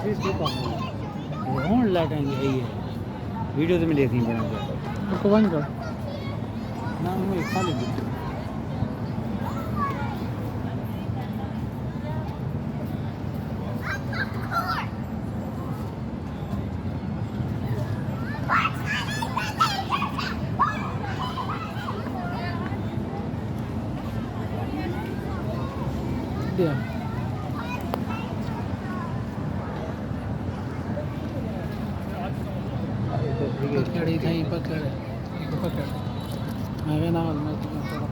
होन लाटेंगे यही है वीडियो तो मैं देखनी पड़ेगा उसको बंद कर। ना मैं खाली दिया पकड़ ही नहीं पकड़ पकड़ मैं ना मैं थोड़ा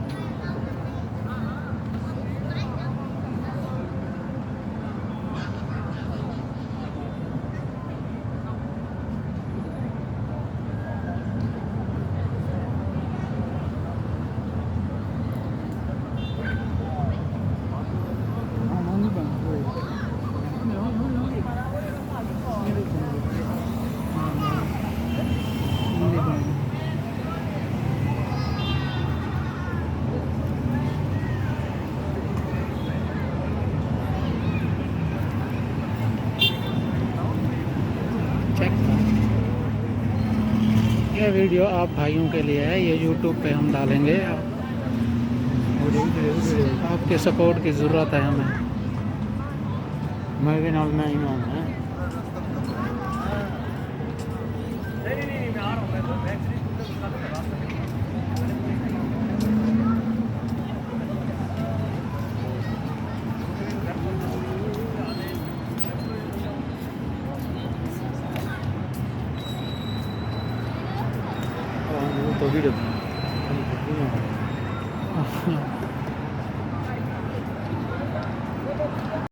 ये वीडियो आप भाइयों के लिए है, ये यूट्यूब पे हम डालेंगे। आपके सपोर्ट की ज़रूरत है हमें। मैं भी नाल में ही हूँ मैं तो वीडियो